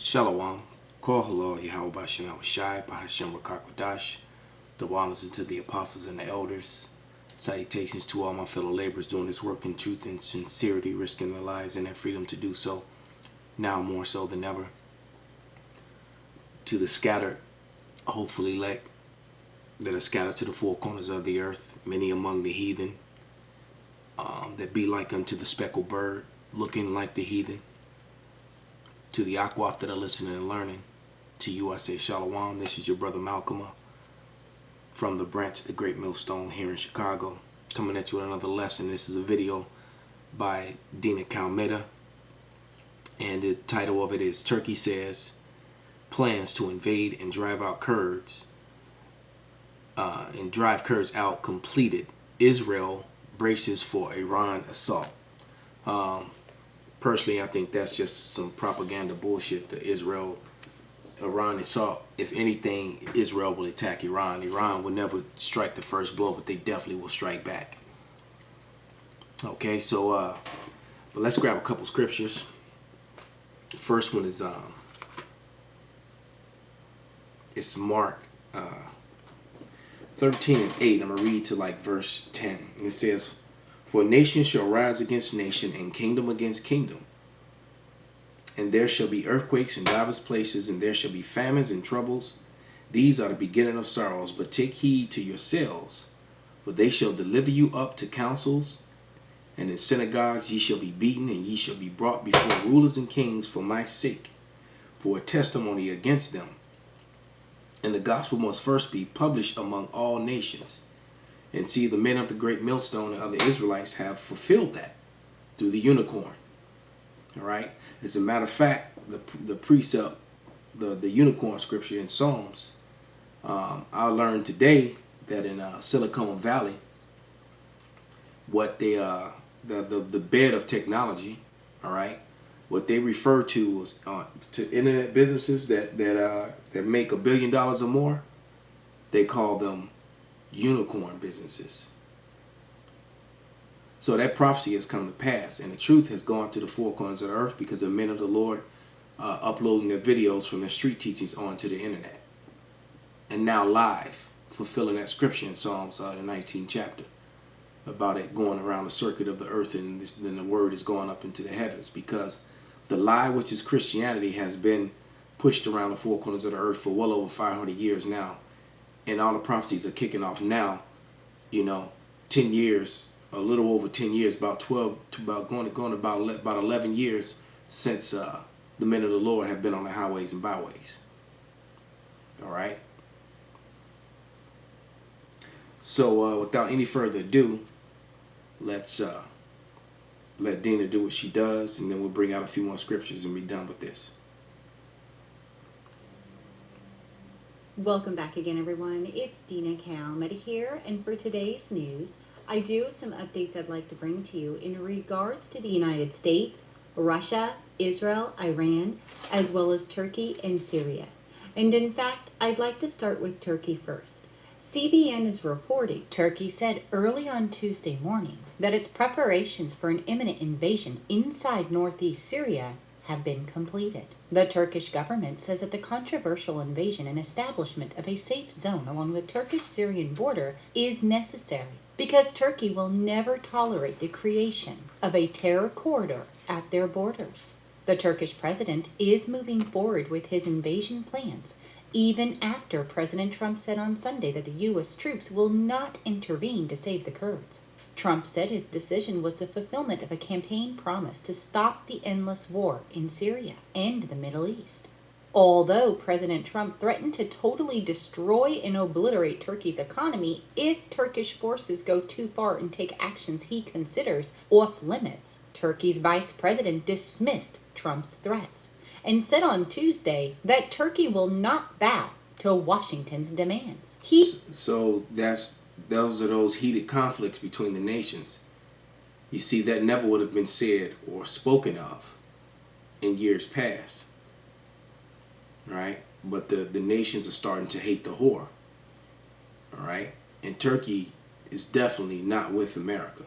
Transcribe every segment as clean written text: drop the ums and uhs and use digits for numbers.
Shalom, Kol Halal Yahweh Bashem Shai, Bahashem Rakakwadash, the honors to the apostles and the elders. Salutations to all my fellow laborers doing this work in truth and sincerity, risking their lives and their freedom to do so, now more so than ever. To the scattered, hopefully elect, that are scattered to the four corners of the earth, many among the heathen, that be like unto the speckled bird, looking like the heathen. To the Akwaf that are listening and learning, to you I say Shalom. This is your brother Malcolm from the branch of the Great Millstone here in Chicago, coming at you with another lesson. This is a video by Dina Calmeda, and the title of it is Turkey Says Plans to Invade and Drive Out Kurds and Drive Kurds Out Completed. Israel braces for Iran assault. Personally, I think that's just some propaganda bullshit. The Iran assault. If anything, Israel will attack Iran. Iran will never strike the first blow, but they definitely will strike back. Okay, so but let's grab a couple scriptures. The first one is it's Mark 13:8. I'm gonna read to like verse 10, and it says, "For nation shall rise against nation, and kingdom against kingdom. And there shall be earthquakes in divers places, and there shall be famines and troubles. These are the beginning of sorrows. But take heed to yourselves, for they shall deliver you up to councils, and in synagogues ye shall be beaten, and ye shall be brought before rulers and kings for my sake, for a testimony against them. And the gospel must first be published among all nations. And see, the men of the great millstone and other Israelites have fulfilled that through the unicorn." All right. As a matter of fact, the precept, the unicorn scripture in Psalms, I learned today that in Silicon Valley, what they the bed of technology, all right, what they refer to as to internet businesses that make $1 billion or more, they call them unicorn businesses. So that prophecy has come to pass, and the truth has gone to the four corners of the earth because the men of the Lord uploading their videos from their street teachings onto the internet, and now live, fulfilling that scripture in Psalms the 19th chapter about it going around the circuit of the earth, and then the word is going up into the heavens, because the lie, which is Christianity, has been pushed around the four corners of the earth for well over 500 years now. And all the prophecies are kicking off now, 10 years, a little over 10 years, about 11 years since the men of the Lord have been on the highways and byways. All right. So without any further ado, let's let Dina do what she does, and then we'll bring out a few more scriptures and be done with this. Welcome back again, everyone. It's Dina Calmeda here, and for today's news, I do have some updates I'd like to bring to you in regards to the United States, Russia, Israel, Iran, as well as Turkey and Syria. And in fact, I'd like to start with Turkey first. CBN is reporting Turkey said early on Tuesday morning that its preparations for an imminent invasion inside northeast Syria have been completed. The Turkish government says that the controversial invasion and establishment of a safe zone along the Turkish-Syrian border is necessary because Turkey will never tolerate the creation of a terror corridor at their borders. The Turkish president is moving forward with his invasion plans even after President Trump said on Sunday that the U.S. troops will not intervene to save the Kurds. Trump said his decision was the fulfillment of a campaign promise to stop the endless war in Syria and the Middle East. Although President Trump threatened to totally destroy and obliterate Turkey's economy if Turkish forces go too far and take actions he considers off limits, Turkey's vice president dismissed Trump's threats and said on Tuesday that Turkey will not bow to Washington's demands. So those are those heated conflicts between the nations. You see, that never would have been said or spoken of in years past, right? But the nations are starting to hate the whore, all right? And Turkey is definitely not with America.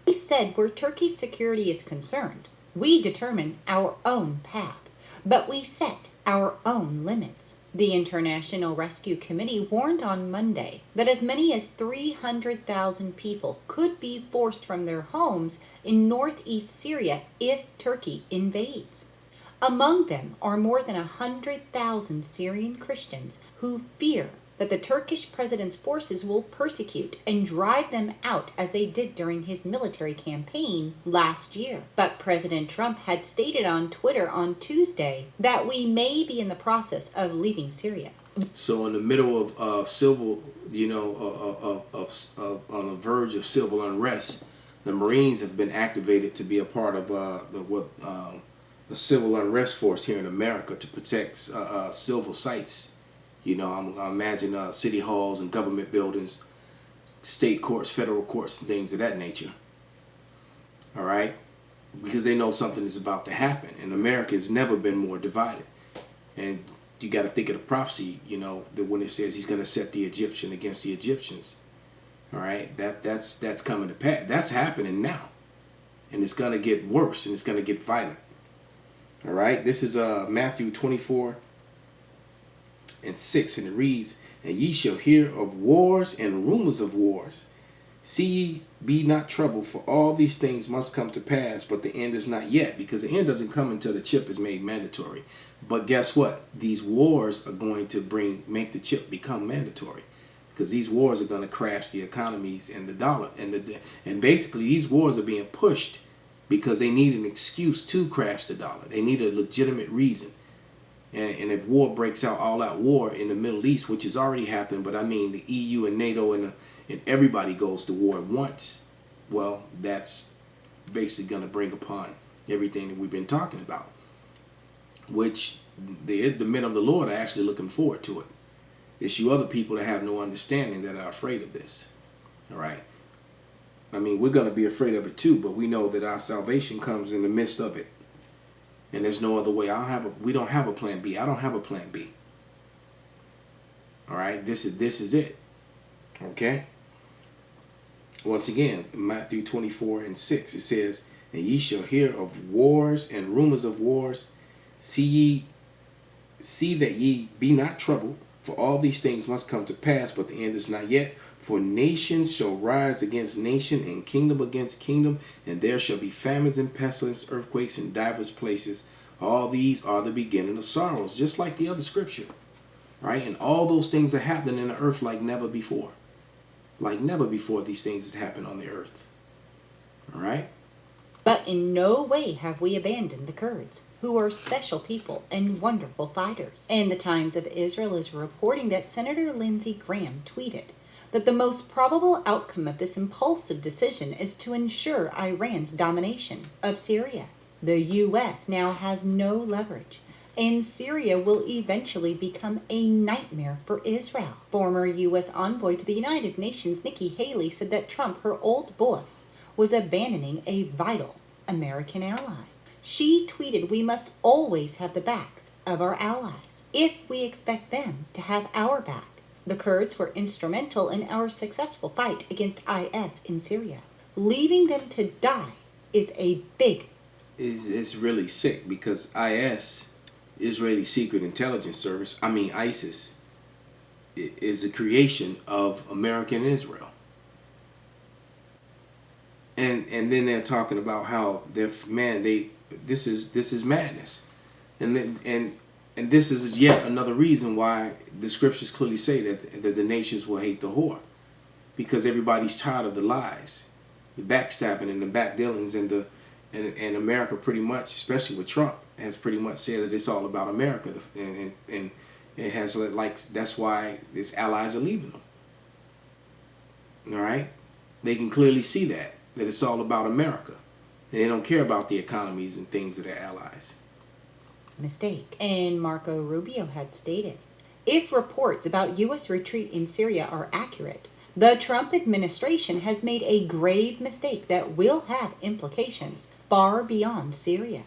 He said where Turkey's security is concerned, We determine our own path, but we set our own limits. The International Rescue Committee warned on Monday that as many as 300,000 people could be forced from their homes in northeast Syria if Turkey invades. Among them are more than 100,000 Syrian Christians who fear that the Turkish president's forces will persecute and drive them out as they did during his military campaign last year. But President Trump had stated on Twitter on Tuesday that we may be in the process of leaving Syria. So in the middle of civil, on the verge of civil unrest, the Marines have been activated to be a part of the civil unrest force here in America to protect civil sites. I imagine city halls and government buildings, state courts, federal courts, and things of that nature. All right? Because they know something is about to happen. And America has never been more divided. And you got to think of the prophecy, that when it says he's going to set the Egyptian against the Egyptians. All right? That's coming to pass. That's happening now. And it's going to get worse, and it's going to get violent. All right? This is Matthew 24:6, and it reads, "And ye shall hear of wars and rumors of wars. See ye, be not troubled, for all these things must come to pass, but the end is not yet," because the end doesn't come until the chip is made mandatory. But guess what? These wars are going to make the chip become mandatory, because these wars are going to crash the economies and the dollar, and basically these wars are being pushed because they need an excuse to crash the dollar. They need a legitimate reason. And if war breaks out, all-out war in the Middle East, which has already happened, but I mean the EU and NATO and everybody goes to war at once, well, that's basically going to bring upon everything that we've been talking about, which the men of the Lord are actually looking forward to it. It's you other people that have no understanding that are afraid of this. All right? I mean, we're going to be afraid of it too, but we know that our salvation comes in the midst of it. And there's no other way. We don't have a plan B. I don't have a plan B. All right? This is it. Okay? Once again, Matthew 24:6, it says, "And ye shall hear of wars and rumors of wars. See that ye be not troubled, for all these things must come to pass, but the end is not yet. For nation shall rise against nation, and kingdom against kingdom, and there shall be famines and pestilence, earthquakes in divers places. All these are the beginning of sorrows," just like the other scripture, right? And all those things are happening in the earth like never before. Like never before these things has happened on the earth. All right? But in no way have we abandoned the Kurds, who are special people and wonderful fighters. And the Times of Israel is reporting that Senator Lindsey Graham tweeted that the most probable outcome of this impulsive decision is to ensure Iran's domination of Syria. The U.S. now has no leverage, and Syria will eventually become a nightmare for Israel. Former U.S. envoy to the United Nations Nikki Haley said that Trump, her old boss, was abandoning a vital American ally. She tweeted, "We must always have the backs of our allies if we expect them to have our back. The Kurds were instrumental in our successful fight against IS in Syria. Leaving them to die is a big..." It's really sick, because IS, Israeli Secret Intelligence Service, ISIS, is a creation of America and Israel. And then they're talking about how this is madness. And this is yet another reason why the scriptures clearly say that the nations will hate the whore. Because everybody's tired of the lies, the backstabbing and the backdealings, and America pretty much, especially with Trump, has pretty much said that it's all about America. And it has, like, that's why his allies are leaving them. All right? They can clearly see that it's all about America. And they don't care about the economies and things of their allies. Mistake. And Marco Rubio had stated, if reports about U.S. retreat in Syria are accurate, the Trump administration has made a grave mistake that will have implications far beyond Syria.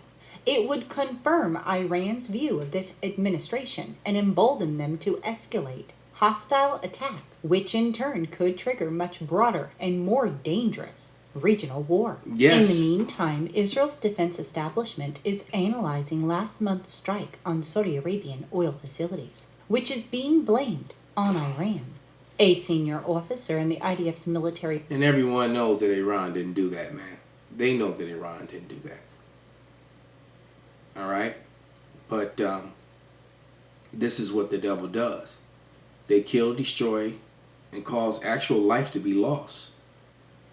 It would confirm Iran's view of this administration and embolden them to escalate hostile attacks, which in turn could trigger much broader and more dangerous regional war. Yes. In the meantime, Israel's defense establishment is analyzing last month's strike on Saudi Arabian oil facilities, which is being blamed on Iran. A senior officer in the IDF's military. And everyone knows that Iran didn't do that, man. They know that Iran didn't do that. All right? But this is what the devil does. They kill, destroy, and cause actual life to be lost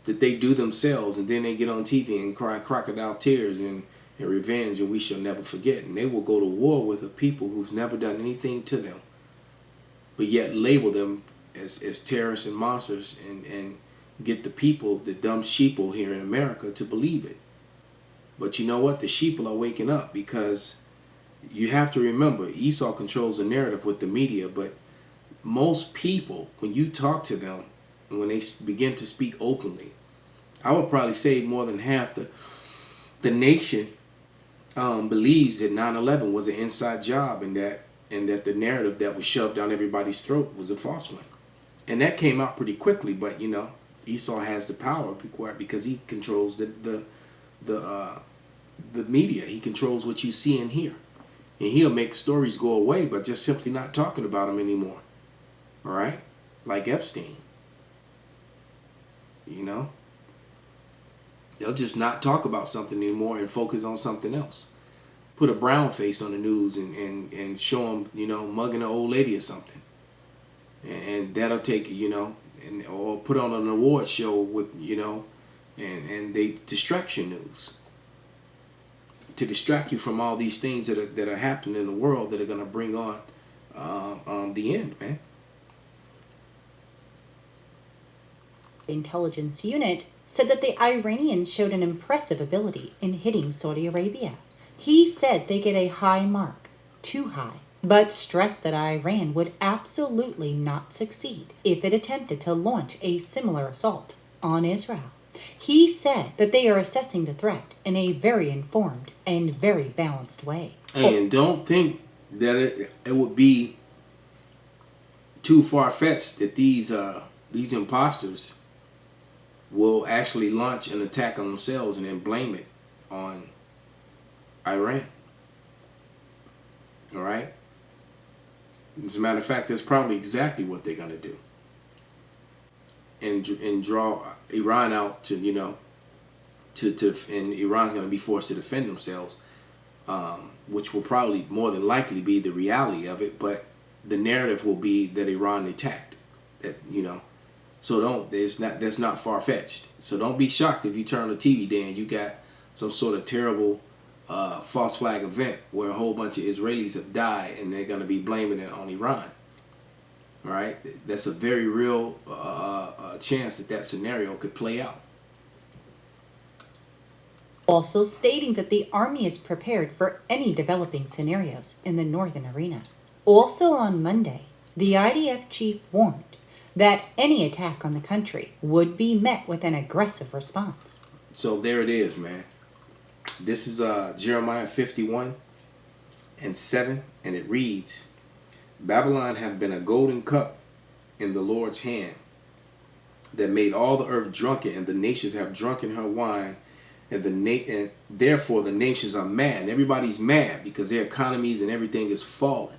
that they do themselves, and then they get on TV and cry crocodile tears and revenge, and we shall never forget. And they will go to war with a people who've never done anything to them, but yet label them as terrorists and monsters, and get the people, the dumb sheeple here in America, to believe it. But you know what? The sheeple are waking up, because you have to remember, Esau controls the narrative with the media, but most people, when you talk to them, when they begin to speak openly, I would probably say more than half the nation believes that 9/11 was an inside job, and that the narrative that was shoved down everybody's throat was a false one. And that came out pretty quickly, but you know, Esau has the power because he controls the media. He controls what you see and hear, and he'll make stories go away, but just simply not talking about them anymore. All right, like Epstein. You know, they'll just not talk about something anymore and focus on something else. Put a brown face on the news and show them, you know, mugging an old lady or something, and that'll take, you know, or put on an award show with, you know, and they distraction news to distract you from all these things that are happening in the world that are going to bring on the end, man. Intelligence unit said that the Iranians showed an impressive ability in hitting Saudi Arabia. He said they get a high mark, too high, but stressed that Iran would absolutely not succeed if it attempted to launch a similar assault on Israel. He said that they are assessing the threat in a very informed and very balanced way. And don't think that it would be too far-fetched that these imposters will actually launch an attack on themselves and then blame it on Iran. All right? As a matter of fact, that's probably exactly what they're going to do. And draw Iran out to, you know, and Iran's going to be forced to defend themselves, which will probably more than likely be the reality of it, but the narrative will be that Iran attacked, that, you know. So that's not far-fetched. So don't be shocked if you turn on the TV day and you got some sort of terrible false flag event where a whole bunch of Israelis have died and they're going to be blaming it on Iran. All right? That's a very real chance that scenario could play out. Also stating that the army is prepared for any developing scenarios in the northern arena. Also on Monday, the IDF chief warned that any attack on the country would be met with an aggressive response. So there it is, man. This is Jeremiah 51:7, and it reads, Babylon hath been a golden cup in the Lord's hand, that made all the earth drunken, and the nations have drunken her wine, and therefore the nations are mad. And everybody's mad because their economies and everything is falling.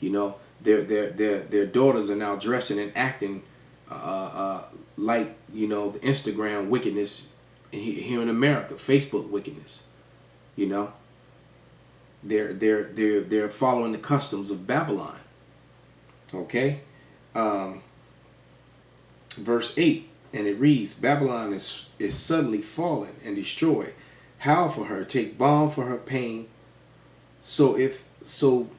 You know, their daughters are now dressing and acting like, you know, the Instagram wickedness here in America, Facebook wickedness. You know, they're following the customs of Babylon. Okay, verse 8, and it reads, Babylon is suddenly fallen and destroyed. Howl for her, take balm for her pain. So if so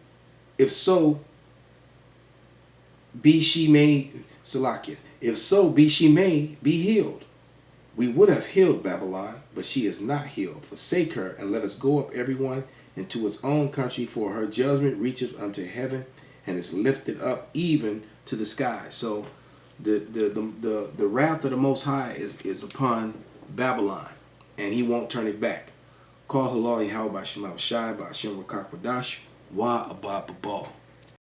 be she may, Salakia, if so be she may be healed. We would have healed Babylon, but she is not healed. Forsake her, and let us go up everyone into his own country, for her judgment reacheth unto heaven, and is lifted up even to the sky. So the wrath of the Most High is upon Babylon, and he won't turn it back. Call Halal Yahweh B'Shem Shai B'Shem Rakak Wadash Wa Abba Babal.